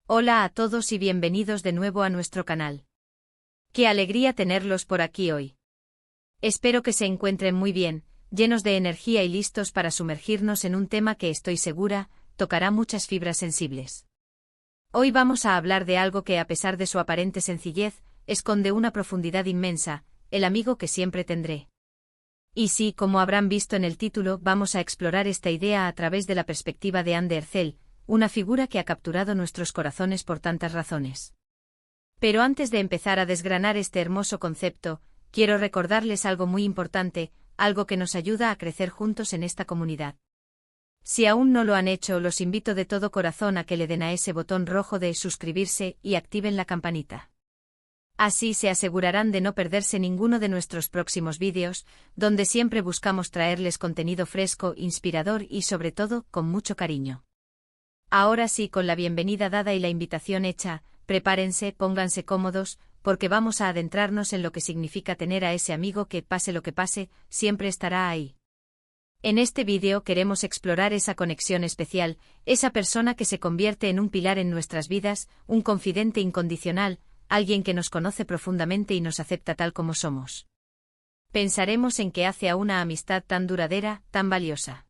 Hola a todos y bienvenidos de nuevo a nuestro canal. Qué alegría tenerlos por aquí hoy. Espero que se encuentren muy bien, llenos de energía y listos para sumergirnos en un tema que estoy segura, tocará muchas fibras sensibles. Hoy vamos a hablar de algo que a pesar de su aparente sencillez, esconde una profundidad inmensa, el amigo que siempre tendré. Y sí, como habrán visto en el título, vamos a explorar esta idea a través de la perspectiva de Anne de Hercel, una figura que ha capturado nuestros corazones por tantas razones. Pero antes de empezar a desgranar este hermoso concepto, quiero recordarles algo muy importante, algo que nos ayuda a crecer juntos en esta comunidad. Si aún no lo han hecho, los invito de todo corazón a que le den a ese botón rojo de suscribirse y activen la campanita. Así se asegurarán de no perderse ninguno de nuestros próximos vídeos, donde siempre buscamos traerles contenido fresco, inspirador y sobre todo, con mucho cariño. Ahora sí, con la bienvenida dada y la invitación hecha, prepárense, pónganse cómodos, porque vamos a adentrarnos en lo que significa tener a ese amigo que, pase lo que pase, siempre estará ahí. En este vídeo queremos explorar esa conexión especial, esa persona que se convierte en un pilar en nuestras vidas, un confidente incondicional, alguien que nos conoce profundamente y nos acepta tal como somos. Pensaremos en qué hace a una amistad tan duradera, tan valiosa.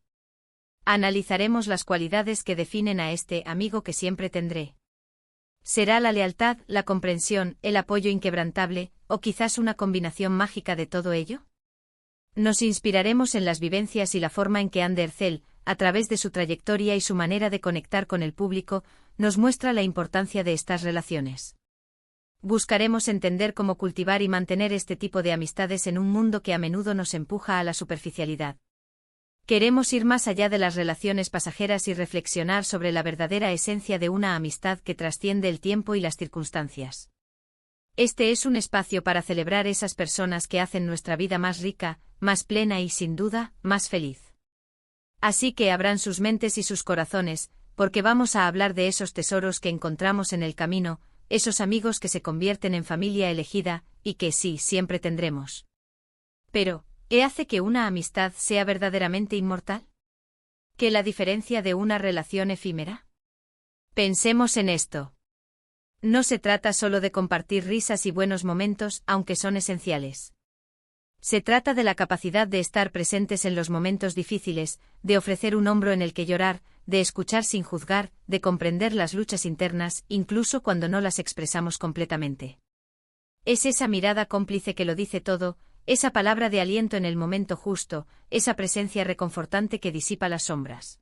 Analizaremos las cualidades que definen a este amigo que siempre tendré. ¿Será la lealtad, la comprensión, el apoyo inquebrantable, o quizás una combinación mágica de todo ello? Nos inspiraremos en las vivencias y la forma en que Anne de Hercel, a través de su trayectoria y su manera de conectar con el público, nos muestra la importancia de estas relaciones. Buscaremos entender cómo cultivar y mantener este tipo de amistades en un mundo que a menudo nos empuja a la superficialidad. Queremos ir más allá de las relaciones pasajeras y reflexionar sobre la verdadera esencia de una amistad que trasciende el tiempo y las circunstancias. Este es un espacio para celebrar esas personas que hacen nuestra vida más rica, más plena y, sin duda, más feliz. Así que abran sus mentes y sus corazones, porque vamos a hablar de esos tesoros que encontramos en el camino, esos amigos que se convierten en familia elegida, y que sí, siempre tendremos. Pero, ¿qué hace que una amistad sea verdaderamente inmortal? ¿Qué la diferencia de una relación efímera? Pensemos en esto. No se trata solo de compartir risas y buenos momentos, aunque son esenciales. Se trata de la capacidad de estar presentes en los momentos difíciles, de ofrecer un hombro en el que llorar, de escuchar sin juzgar, de comprender las luchas internas, incluso cuando no las expresamos completamente. Es esa mirada cómplice que lo dice todo, esa palabra de aliento en el momento justo, esa presencia reconfortante que disipa las sombras.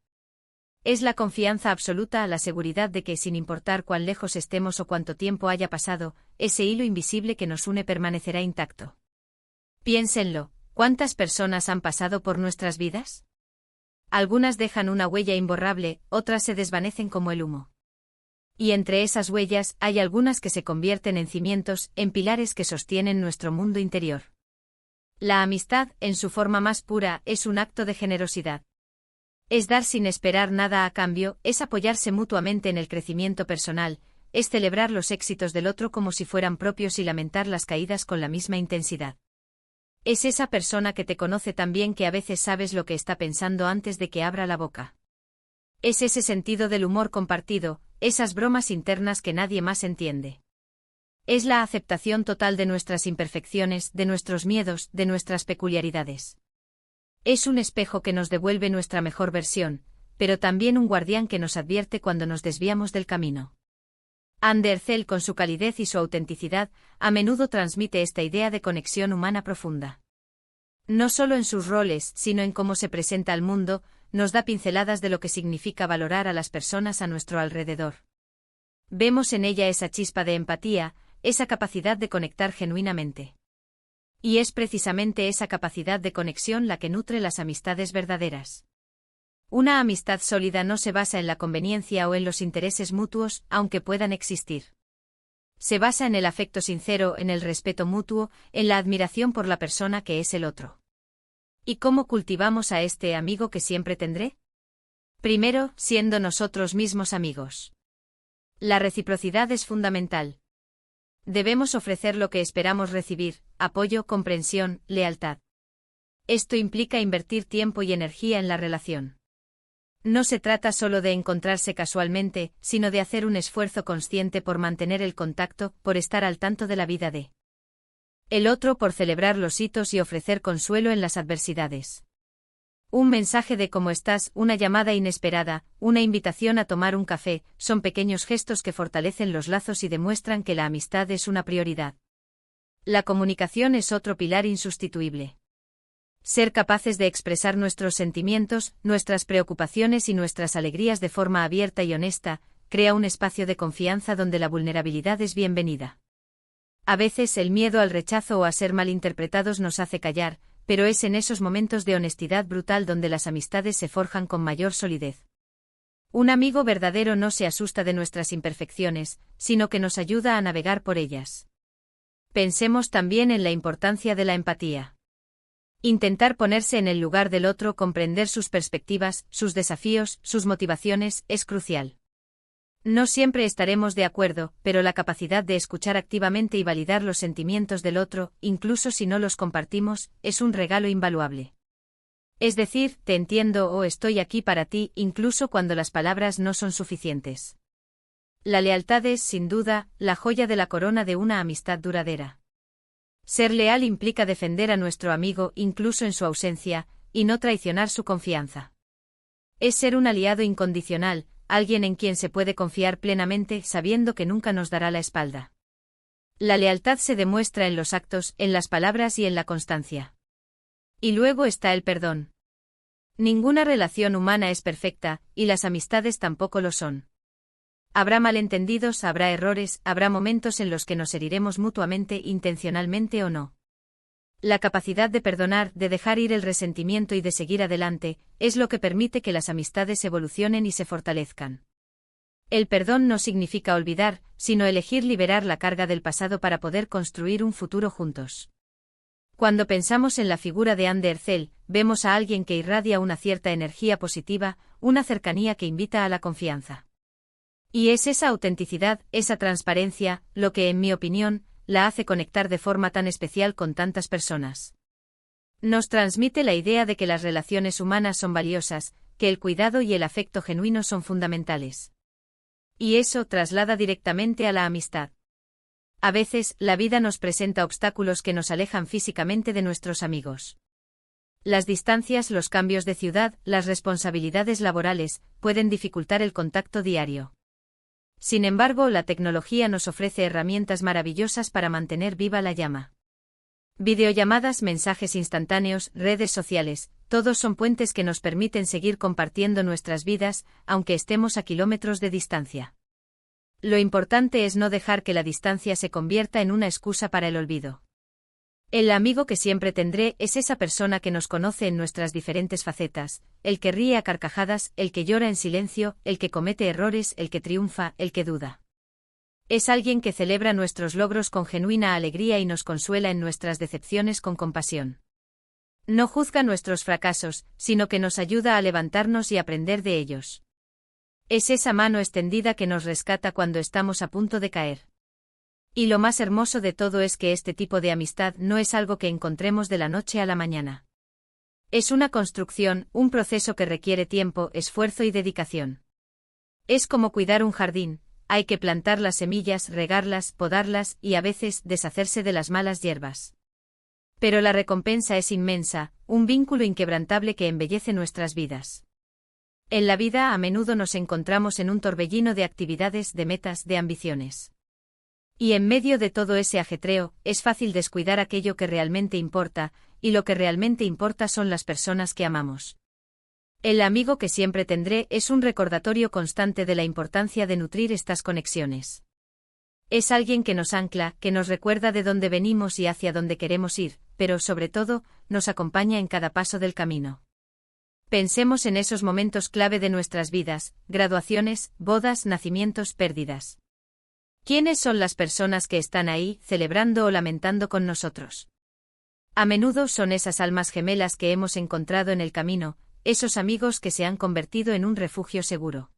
Es la confianza absoluta, la seguridad de que, sin importar cuán lejos estemos o cuánto tiempo haya pasado, ese hilo invisible que nos une permanecerá intacto. Piénsenlo, ¿cuántas personas han pasado por nuestras vidas? Algunas dejan una huella imborrable, otras se desvanecen como el humo. Y entre esas huellas hay algunas que se convierten en cimientos, en pilares que sostienen nuestro mundo interior. La amistad, en su forma más pura, es un acto de generosidad. Es dar sin esperar nada a cambio, es apoyarse mutuamente en el crecimiento personal, es celebrar los éxitos del otro como si fueran propios y lamentar las caídas con la misma intensidad. Es esa persona que te conoce tan bien que a veces sabes lo que está pensando antes de que abra la boca. Es ese sentido del humor compartido, esas bromas internas que nadie más entiende. Es la aceptación total de nuestras imperfecciones, de nuestros miedos, de nuestras peculiaridades. Es un espejo que nos devuelve nuestra mejor versión, pero también un guardián que nos advierte cuando nos desviamos del camino. Anne de Hercel, con su calidez y su autenticidad, a menudo transmite esta idea de conexión humana profunda. No solo en sus roles, sino en cómo se presenta al mundo, nos da pinceladas de lo que significa valorar a las personas a nuestro alrededor. Vemos en ella esa chispa de empatía, esa capacidad de conectar genuinamente. Y es precisamente esa capacidad de conexión la que nutre las amistades verdaderas. Una amistad sólida no se basa en la conveniencia o en los intereses mutuos, aunque puedan existir. Se basa en el afecto sincero, en el respeto mutuo, en la admiración por la persona que es el otro. ¿Y cómo cultivamos a este amigo que siempre tendré? Primero, siendo nosotros mismos amigos. La reciprocidad es fundamental. Debemos ofrecer lo que esperamos recibir: apoyo, comprensión, lealtad. Esto implica invertir tiempo y energía en la relación. No se trata solo de encontrarse casualmente, sino de hacer un esfuerzo consciente por mantener el contacto, por estar al tanto de la vida de el otro, por celebrar los hitos y ofrecer consuelo en las adversidades. Un mensaje de cómo estás, una llamada inesperada, una invitación a tomar un café, son pequeños gestos que fortalecen los lazos y demuestran que la amistad es una prioridad. La comunicación es otro pilar insustituible. Ser capaces de expresar nuestros sentimientos, nuestras preocupaciones y nuestras alegrías de forma abierta y honesta, crea un espacio de confianza donde la vulnerabilidad es bienvenida. A veces el miedo al rechazo o a ser malinterpretados nos hace callar, pero es en esos momentos de honestidad brutal donde las amistades se forjan con mayor solidez. Un amigo verdadero no se asusta de nuestras imperfecciones, sino que nos ayuda a navegar por ellas. Pensemos también en la importancia de la empatía. Intentar ponerse en el lugar del otro, comprender sus perspectivas, sus desafíos, sus motivaciones, es crucial. No siempre estaremos de acuerdo, pero la capacidad de escuchar activamente y validar los sentimientos del otro, incluso si no los compartimos, es un regalo invaluable. Es decir, te entiendo o estoy aquí para ti, incluso cuando las palabras no son suficientes. La lealtad es, sin duda, la joya de la corona de una amistad duradera. Ser leal implica defender a nuestro amigo incluso en su ausencia, y no traicionar su confianza. Es ser un aliado incondicional, alguien en quien se puede confiar plenamente sabiendo que nunca nos dará la espalda. La lealtad se demuestra en los actos, en las palabras y en la constancia. Y luego está el perdón. Ninguna relación humana es perfecta, y las amistades tampoco lo son. Habrá malentendidos, habrá errores, habrá momentos en los que nos heriremos mutuamente, intencionalmente o no. La capacidad de perdonar, de dejar ir el resentimiento y de seguir adelante, es lo que permite que las amistades evolucionen y se fortalezcan. El perdón no significa olvidar, sino elegir liberar la carga del pasado para poder construir un futuro juntos. Cuando pensamos en la figura de Anne de Hercel, vemos a alguien que irradia una cierta energía positiva, una cercanía que invita a la confianza. Y es esa autenticidad, esa transparencia, lo que, en mi opinión, la hace conectar de forma tan especial con tantas personas. Nos transmite la idea de que las relaciones humanas son valiosas, que el cuidado y el afecto genuino son fundamentales. Y eso traslada directamente a la amistad. A veces, la vida nos presenta obstáculos que nos alejan físicamente de nuestros amigos. Las distancias, los cambios de ciudad, las responsabilidades laborales, pueden dificultar el contacto diario. Sin embargo, la tecnología nos ofrece herramientas maravillosas para mantener viva la llama. Videollamadas, mensajes instantáneos, redes sociales, todos son puentes que nos permiten seguir compartiendo nuestras vidas, aunque estemos a kilómetros de distancia. Lo importante es no dejar que la distancia se convierta en una excusa para el olvido. El amigo que siempre tendré es esa persona que nos conoce en nuestras diferentes facetas, el que ríe a carcajadas, el que llora en silencio, el que comete errores, el que triunfa, el que duda. Es alguien que celebra nuestros logros con genuina alegría y nos consuela en nuestras decepciones con compasión. No juzga nuestros fracasos, sino que nos ayuda a levantarnos y aprender de ellos. Es esa mano extendida que nos rescata cuando estamos a punto de caer. Y lo más hermoso de todo es que este tipo de amistad no es algo que encontremos de la noche a la mañana. Es una construcción, un proceso que requiere tiempo, esfuerzo y dedicación. Es como cuidar un jardín, hay que plantar las semillas, regarlas, podarlas y a veces deshacerse de las malas hierbas. Pero la recompensa es inmensa, un vínculo inquebrantable que embellece nuestras vidas. En la vida a menudo nos encontramos en un torbellino de actividades, de metas, de ambiciones. Y en medio de todo ese ajetreo, es fácil descuidar aquello que realmente importa, y lo que realmente importa son las personas que amamos. El amigo que siempre tendré es un recordatorio constante de la importancia de nutrir estas conexiones. Es alguien que nos ancla, que nos recuerda de dónde venimos y hacia dónde queremos ir, pero sobre todo, nos acompaña en cada paso del camino. Pensemos en esos momentos clave de nuestras vidas, graduaciones, bodas, nacimientos, pérdidas. ¿Quiénes son las personas que están ahí, celebrando o lamentando con nosotros? A menudo son esas almas gemelas que hemos encontrado en el camino, esos amigos que se han convertido en un refugio seguro.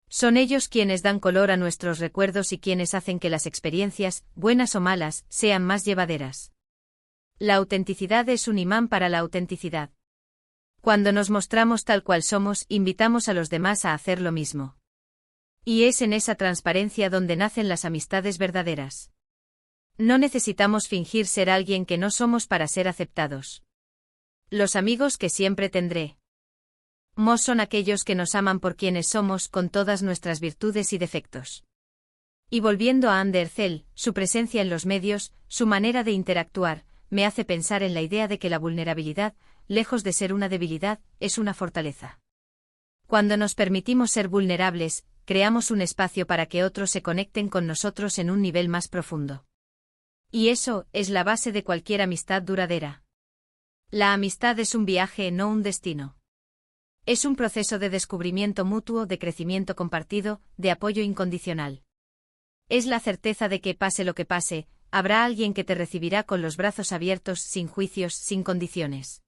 Son ellos quienes dan color a nuestros recuerdos y quienes hacen que las experiencias, buenas o malas, sean más llevaderas. La autenticidad es un imán para la autenticidad. Cuando nos mostramos tal cual somos, invitamos a los demás a hacer lo mismo. Y es en esa transparencia donde nacen las amistades verdaderas. No necesitamos fingir ser alguien que no somos para ser aceptados. Los amigos que siempre tendré. Son aquellos que nos aman por quienes somos, con todas nuestras virtudes y defectos. Y volviendo a Andercel, su presencia en los medios, su manera de interactuar, me hace pensar en la idea de que la vulnerabilidad, lejos de ser una debilidad, es una fortaleza. Cuando nos permitimos ser vulnerables, creamos un espacio para que otros se conecten con nosotros en un nivel más profundo. Y eso es la base de cualquier amistad duradera. La amistad es un viaje, no un destino. Es un proceso de descubrimiento mutuo, de crecimiento compartido, de apoyo incondicional. Es la certeza de que, pase lo que pase, habrá alguien que te recibirá con los brazos abiertos, sin juicios, sin condiciones.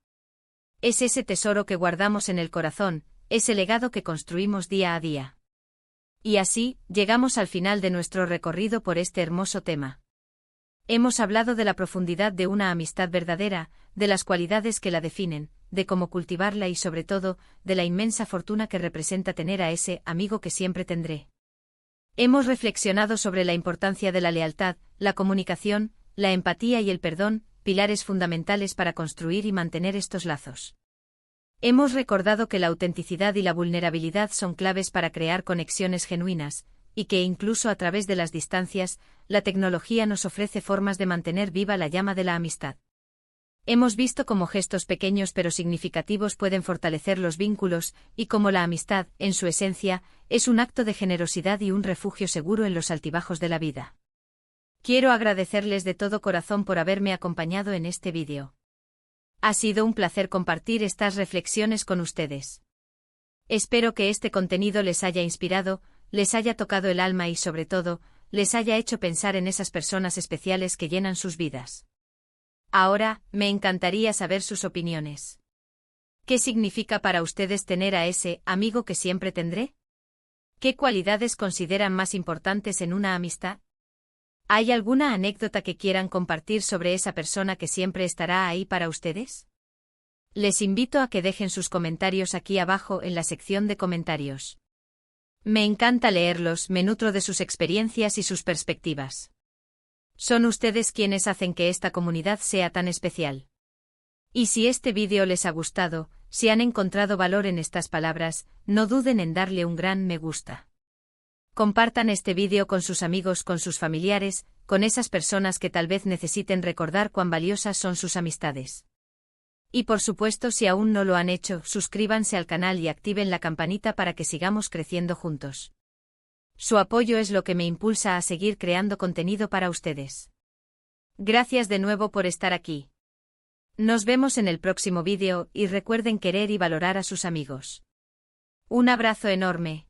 Es ese tesoro que guardamos en el corazón, ese legado que construimos día a día. Y así, llegamos al final de nuestro recorrido por este hermoso tema. Hemos hablado de la profundidad de una amistad verdadera, de las cualidades que la definen, de cómo cultivarla y sobre todo, de la inmensa fortuna que representa tener a ese amigo que siempre tendré. Hemos reflexionado sobre la importancia de la lealtad, la comunicación, la empatía y el perdón, pilares fundamentales para construir y mantener estos lazos. Hemos recordado que la autenticidad y la vulnerabilidad son claves para crear conexiones genuinas, y que incluso a través de las distancias, la tecnología nos ofrece formas de mantener viva la llama de la amistad. Hemos visto cómo gestos pequeños pero significativos pueden fortalecer los vínculos, y cómo la amistad, en su esencia, es un acto de generosidad y un refugio seguro en los altibajos de la vida. Quiero agradecerles de todo corazón por haberme acompañado en este vídeo. Ha sido un placer compartir estas reflexiones con ustedes. Espero que este contenido les haya inspirado, les haya tocado el alma y sobre todo, les haya hecho pensar en esas personas especiales que llenan sus vidas. Ahora, me encantaría saber sus opiniones. ¿Qué significa para ustedes tener a ese amigo que siempre tendré? ¿Qué cualidades consideran más importantes en una amistad? ¿Hay alguna anécdota que quieran compartir sobre esa persona que siempre estará ahí para ustedes? Les invito a que dejen sus comentarios aquí abajo en la sección de comentarios. Me encanta leerlos, me nutro de sus experiencias y sus perspectivas. Son ustedes quienes hacen que esta comunidad sea tan especial. Y si este vídeo les ha gustado, si han encontrado valor en estas palabras, no duden en darle un gran me gusta. Compartan este vídeo con sus amigos, con sus familiares, con esas personas que tal vez necesiten recordar cuán valiosas son sus amistades. Y por supuesto, si aún no lo han hecho, suscríbanse al canal y activen la campanita para que sigamos creciendo juntos. Su apoyo es lo que me impulsa a seguir creando contenido para ustedes. Gracias de nuevo por estar aquí. Nos vemos en el próximo vídeo y recuerden querer y valorar a sus amigos. Un abrazo enorme.